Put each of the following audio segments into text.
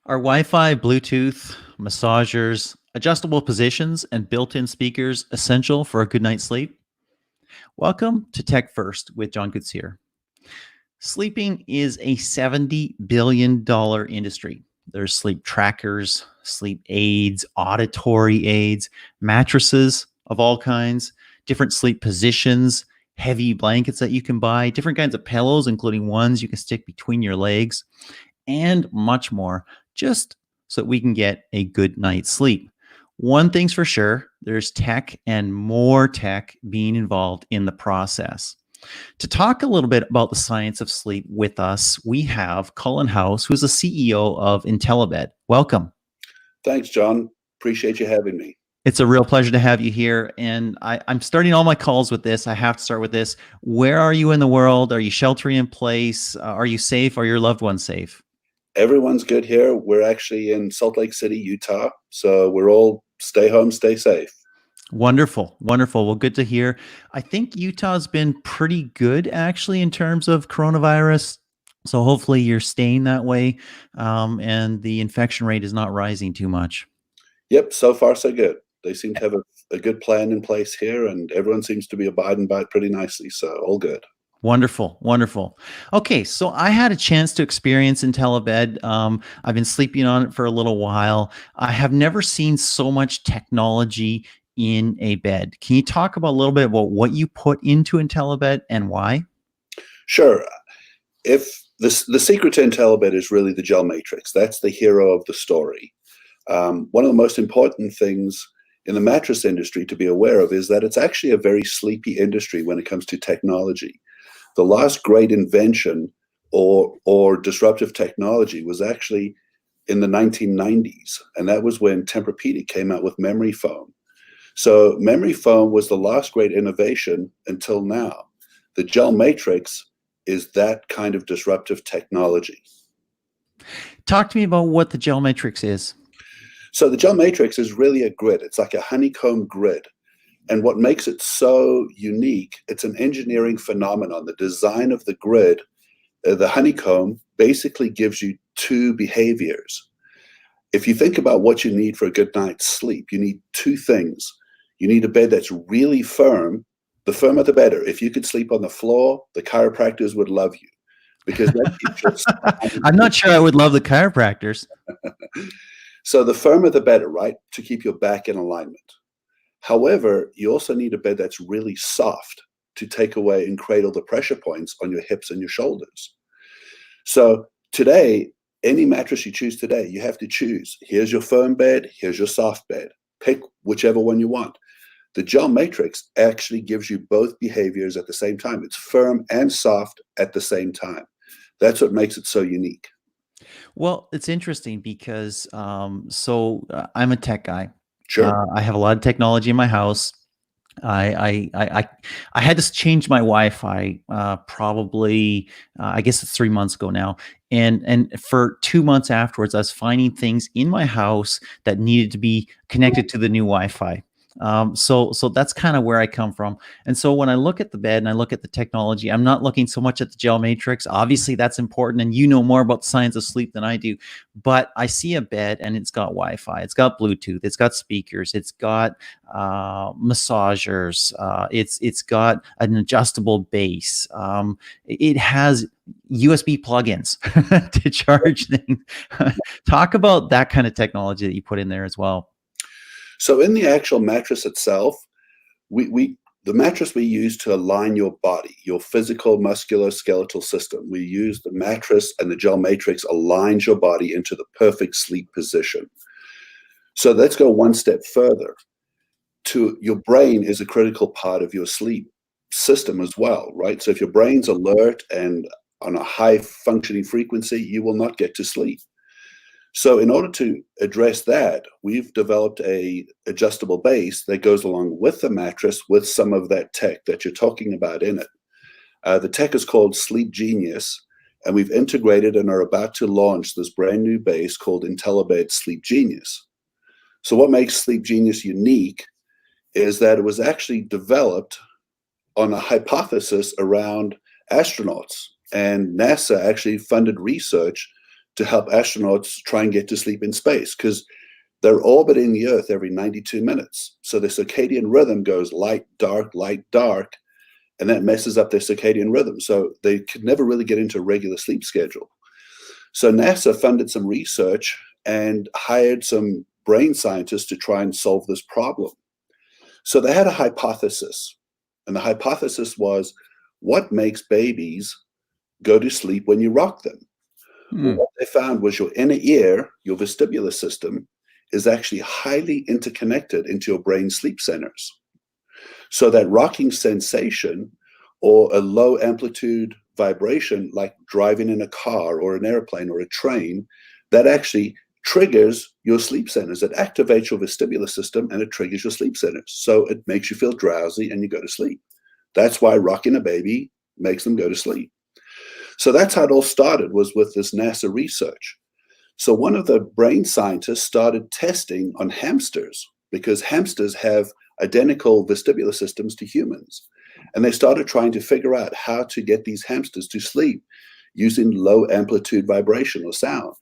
Are Wi-Fi, Bluetooth, massagers, adjustable positions, and built-in speakers essential for a good night's sleep? Welcome to TechFirst with John Goodsir. Sleeping is a $70 billion industry. There's sleep trackers, sleep aids, auditory aids, mattresses of all kinds, different sleep positions, heavy blankets that you can buy, different kinds of pillows, including ones you can stick between your legs, and much more, just so that we can get a good night's sleep. One thing's for sure, there's tech and more tech being involved in the process. To talk a little bit about the science of sleep with us, we have Colin House, who's the CEO of Intellibed. Welcome. Thanks, John. Appreciate you having me. It's a real pleasure to have you here. And I'm starting all my calls with this. I have to start with this. Where are you in the world? Are you sheltering in place? Are you safe? Are your loved ones safe? Everyone's good here. We're actually in Salt Lake City, Utah. So we're all stay home, stay safe. Wonderful. Wonderful. Well, good to hear. I think Utah's been pretty good actually in terms of coronavirus. So hopefully you're staying that way, and the infection rate is not rising too much. Yep, so far so good. They seem to have a good plan in place here, and everyone seems to be abiding by it pretty nicely. So all good. Wonderful, wonderful. Okay, so I had a chance to experience IntelliBed. I've been sleeping on it for a little while. I have never seen so much technology in a bed. Can you talk about a little bit about what you put into IntelliBed and why? Sure. If the secret to IntelliBed is really the gel matrix, that's the hero of the story. One of the most important things in the mattress industry to be aware of is that it's actually a very sleepy industry when it comes to technology. The last great invention or disruptive technology was actually in the 1990s, and that was when Tempur-Pedic came out with memory foam. So memory foam was the last great innovation until now. The gel matrix is that kind of disruptive technology. Talk to me about what the gel matrix is. So the gel matrix is really a grid. It's like a honeycomb grid. And what makes it so unique, it's an engineering phenomenon. The design of the grid, the honeycomb, basically gives you two behaviors. If you think about what you need for a good night's sleep, you need two things. You need a bed that's really firm. The firmer, the better. If you could sleep on the floor, the chiropractors would love you because that keeps your spine. I'm not sure I would love the chiropractors. So the firmer, the better, right? To keep your back in alignment. However, you also need a bed that's really soft to take away and cradle the pressure points on your hips and your shoulders. So today, any mattress you choose today, you have to choose. Here's your firm bed, here's your soft bed. Pick whichever one you want. The gel matrix actually gives you both behaviors at the same time. It's firm and soft at the same time. That's what makes it so unique. Well, it's interesting because I'm a tech guy. Sure. I have a lot of technology in my house. I had to change my Wi-Fi probably I guess it's 3 months ago now, and for 2 months afterwards, I was finding things in my house that needed to be connected to the new Wi-Fi. So that's kind of where I come from. And so when I look at the bed and I look at the technology, I'm not looking so much at the gel matrix. Obviously, that's important, and you know more about the science of sleep than I do. But I see a bed and it's got Wi-Fi, it's got Bluetooth, it's got speakers, it's got massagers, it's got an adjustable base. It has USB plugins to charge things. Talk about that kind of technology that you put in there as well. So in the actual mattress itself, the mattress we use to align your body, your physical, muscular, skeletal system. We use the mattress, and the gel matrix aligns your body into the perfect sleep position. So let's go one step further. Your brain is a critical part of your sleep system as well, right? So if your brain's alert and on a high functioning frequency, you will not get to sleep. So in order to address that, we've developed a adjustable base that goes along with the mattress with some of that tech that you're talking about in it. The tech is called Sleep Genius, and we've integrated and are about to launch this brand new base called Intellibed Sleep Genius. So what makes Sleep Genius unique is that it was actually developed on a hypothesis around astronauts, and NASA actually funded research to help astronauts try and get to sleep in space, because they're orbiting the Earth every 92 minutes. So the circadian rhythm goes light, dark, and that messes up their circadian rhythm. So they could never really get into a regular sleep schedule. So NASA funded some research and hired some brain scientists to try and solve this problem. So they had a hypothesis, and the hypothesis was, what makes babies go to sleep when you rock them? Well, what they found was your inner ear, your vestibular system, is actually highly interconnected into your brain sleep centers. So that rocking sensation or a low amplitude vibration, like driving in a car or an airplane or a train, that actually triggers your sleep centers. It activates your vestibular system and it triggers your sleep centers. So it makes you feel drowsy and you go to sleep. That's why rocking a baby makes them go to sleep. So that's how it all started, was with this NASA research. So one of the brain scientists started testing on hamsters, because hamsters have identical vestibular systems to humans. And they started trying to figure out how to get these hamsters to sleep using low amplitude vibration or sound.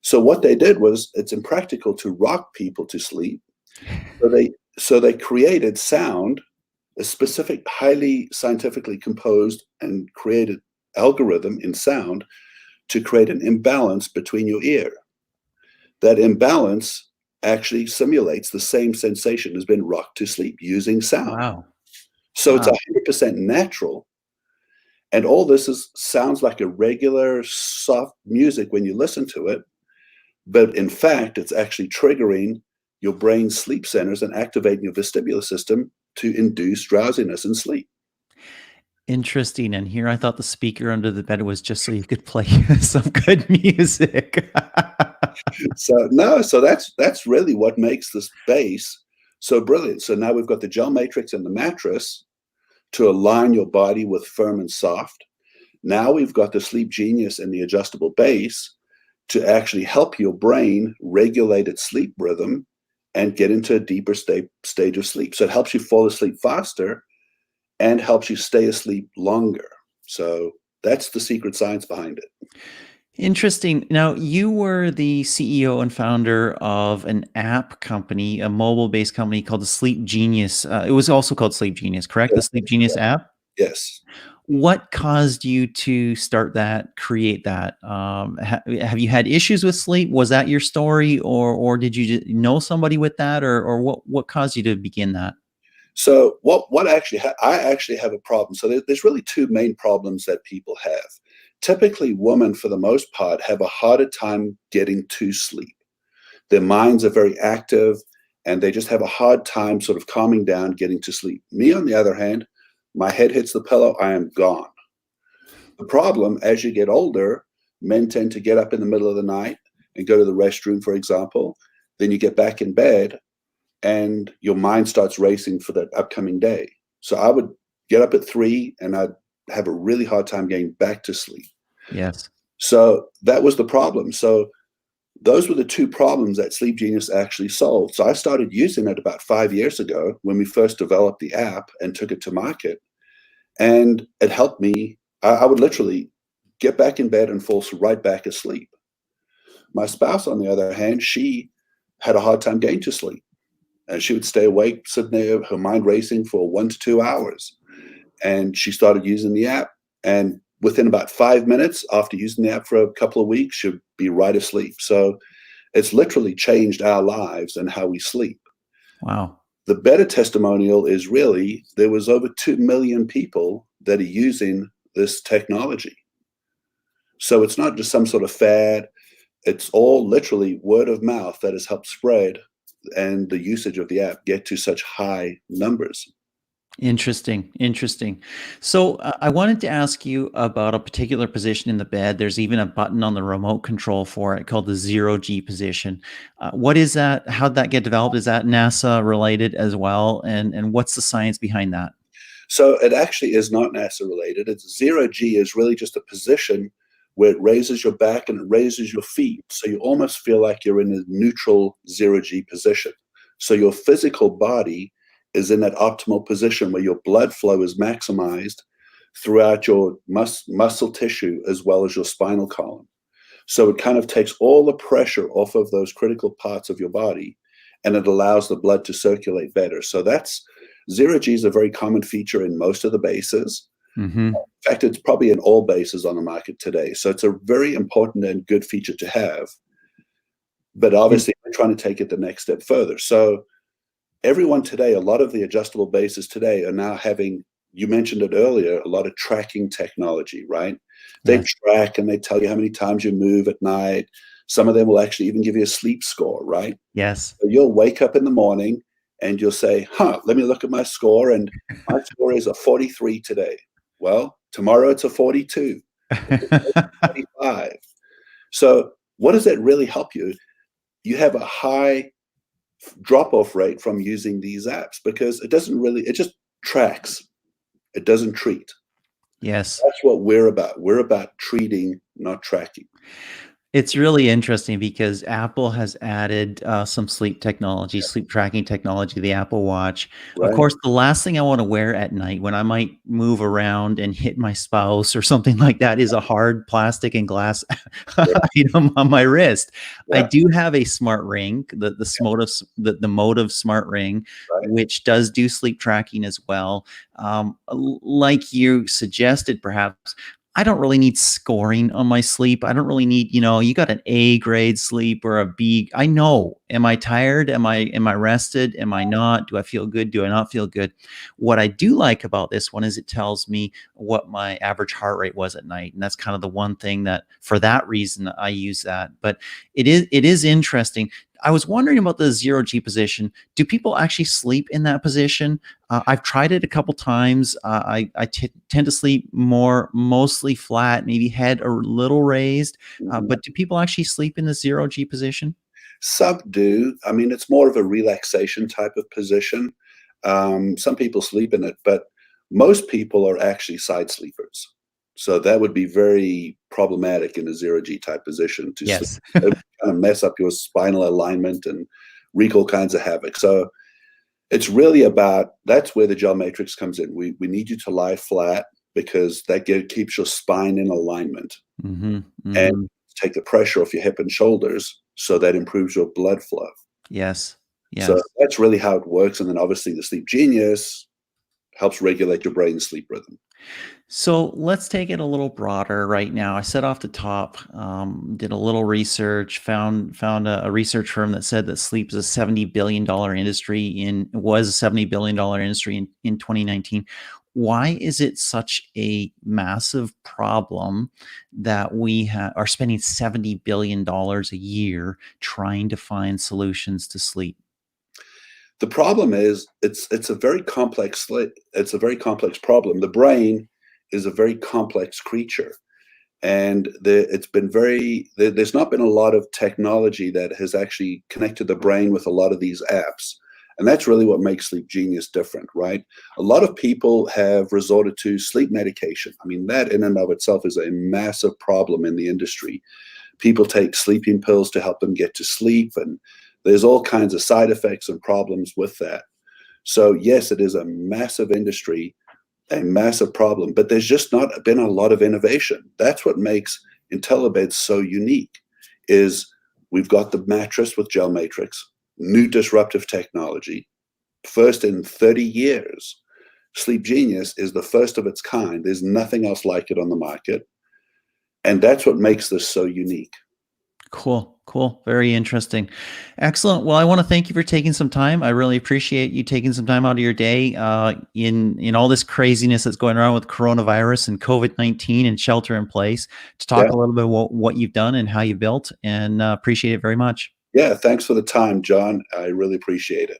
So what they did was, it's impractical to rock people to sleep. So they created sound, a specific, highly scientifically composed and created algorithm in sound to create an imbalance between your ear. That imbalance actually simulates the same sensation as being rocked to sleep using sound. Wow. So it's 100% natural. And all this sounds like a regular soft music when you listen to it. But in fact, it's actually triggering your brain's sleep centers and activating your vestibular system to induce drowsiness and sleep. Interesting. And here I thought the speaker under the bed was just so you could play some good music. So that's really what makes this base so brilliant. So now we've got the gel matrix and the mattress to align your body with firm and soft. Now we've got the Sleep Genius and the adjustable base to actually help your brain regulate its sleep rhythm and get into a deeper stage of sleep. So it helps you fall asleep faster and helps you stay asleep longer. So that's the secret science behind it. Interesting. Now, you were the CEO and founder of an app company, a mobile-based company called the Sleep Genius. It was also called Sleep Genius, correct? The Sleep Genius app? Yes. What caused you to start that, create that? Have you had issues with sleep? Was that your story, or did you know somebody with that, or what caused you to begin that? So what actually I actually have a problem. So there's really two main problems that people have. Typically, women, for the most part, have a harder time getting to sleep. Their minds are very active, and they just have a hard time sort of calming down, getting to sleep. Me, on the other hand, my head hits the pillow, I am gone. The problem, as you get older, men tend to get up in the middle of the night and go to the restroom, for example. Then you get back in bed, and your mind starts racing for that upcoming day. So I would get up at 3 and I'd have a really hard time getting back to sleep. Yes. So that was the problem. So those were the two problems that Sleep Genius actually solved. So I started using it about 5 years ago when we first developed the app and took it to market. And it helped me. I would literally get back in bed and fall right back asleep. My spouse, on the other hand, she had a hard time getting to sleep. And she would stay awake, sitting there, her mind racing for 1 to 2 hours. And she started using the app. And within about 5 minutes after using the app for a couple of weeks, she'd be right asleep. So it's literally changed our lives and how we sleep. Wow. The better testimonial is really there was over 2 million people that are using this technology. So it's not just some sort of fad. It's all literally word of mouth that has helped spread and the usage of the app get to such high numbers. Interesting. Interesting. So I wanted to ask you about a particular position in the bed. There's even a button on the remote control for it called the ZeroG position. What is that? How'd that get developed? Is that NASA related as well? And what's the science behind that? So it actually is not NASA related. It's ZeroG is really just a position where it raises your back and it raises your feet. So you almost feel like you're in a neutral ZeroG position. So your physical body is in that optimal position where your blood flow is maximized throughout your muscle tissue as well as your spinal column. So it kind of takes all the pressure off of those critical parts of your body, and it allows the blood to circulate better. So ZeroG is a very common feature in most of the bases. Mm-hmm. In fact, it's probably in all bases on the market today. So it's a very important and good feature to have. But obviously, we're trying to take it the next step further. So everyone today, a lot of the adjustable bases today are now having, you mentioned it earlier, a lot of tracking technology, right? They Yes. track and they tell you how many times you move at night. Some of them will actually even give you a sleep score, right? Yes. So you'll wake up in the morning and you'll say, let me look at my score. And my score is a 43 today. Well, tomorrow it's a 42, 45. So what does that really help you? You have a high drop-off rate from using these apps because it just tracks. It doesn't treat. Yes. That's what we're about. We're about treating, not tracking. It's really interesting because Apple has added some sleep technology, sleep tracking technology, the Apple Watch. Of Right? course, the last thing I want to wear at night when I might move around and hit my spouse or something like that is a hard plastic and glass Yeah. item on my wrist. I Yeah. do have a smart ring, the Motive smart ring, Right. which does do sleep tracking as well. Like you suggested, perhaps. I don't really need scoring on my sleep. I don't really need, you got an A grade sleep or a B. I know, am I tired? Am I rested? Am I not? Do I feel good? Do I not feel good? What I do like about this one is it tells me what my average heart rate was at night. And that's kind of the one thing that for that reason I use that. But it is interesting. I was wondering about the ZeroG position. Do people actually sleep in that position? I've tried it a couple times. I tend to sleep mostly flat, maybe head a little raised. But do people actually sleep in the ZeroG position? Some do. I mean, it's more of a relaxation type of position. Some people sleep in it, but most people are actually side sleepers. So that would be very problematic in a ZeroG type position to sleep. Yes. It would kind of mess up your spinal alignment and wreak all kinds of havoc. So it's really about, that's where the gel matrix comes in. We need you to lie flat because that keeps your spine in alignment Mm-hmm, and mm-hmm. take the pressure off your hip and shoulders. So that improves your blood flow. Yes. So Yes. that's really how it works. And then obviously the Sleep Genius helps regulate your brain sleep rhythm. So let's take it a little broader right now. I said off the top, did a little research, found a research firm that said that sleep is a $70 billion industry was a $70 billion industry in 2019. Why is it such a massive problem that we are spending $70 billion a year trying to find solutions to sleep? The problem is it's a very complex it's a very complex problem. The brain is a very complex creature. And there's not been a lot of technology that has actually connected the brain with a lot of these apps. And that's really what makes Sleep Genius different, right? A lot of people have resorted to sleep medication. I mean, that in and of itself is a massive problem in the industry. People take sleeping pills to help them get to sleep, and there's all kinds of side effects and problems with that. So yes, it is a massive industry, a massive problem, but there's just not been a lot of innovation. That's what makes Intellibed so unique, is we've got the mattress with gel matrix, new disruptive technology, first in 30 years. Sleep Genius is the first of its kind. There's nothing else like it on the market. And that's what makes this so unique. Cool, cool. Very interesting. Excellent. Well, I want to thank you for taking some time. I really appreciate you taking some time out of your day in all this craziness that's going around with coronavirus and COVID-19 and shelter in place to talk Yeah. a little bit about what you've done and how you built, and appreciate it very much. Yeah. Thanks for the time, John. I really appreciate it.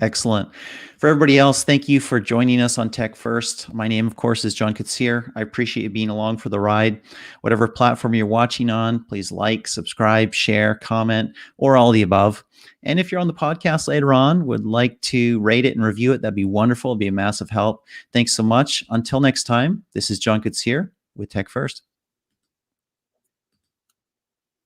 Excellent. For everybody else, thank you for joining us on Tech First. My name, of course, is John Kutsier. I appreciate you being along for the ride. Whatever platform you're watching on, please like, subscribe, share, comment, or all the above. And if you're on the podcast later on, would like to rate it and review it, that'd be wonderful. It'd be a massive help. Thanks so much. Until next time, this is John Kutsier with Tech First.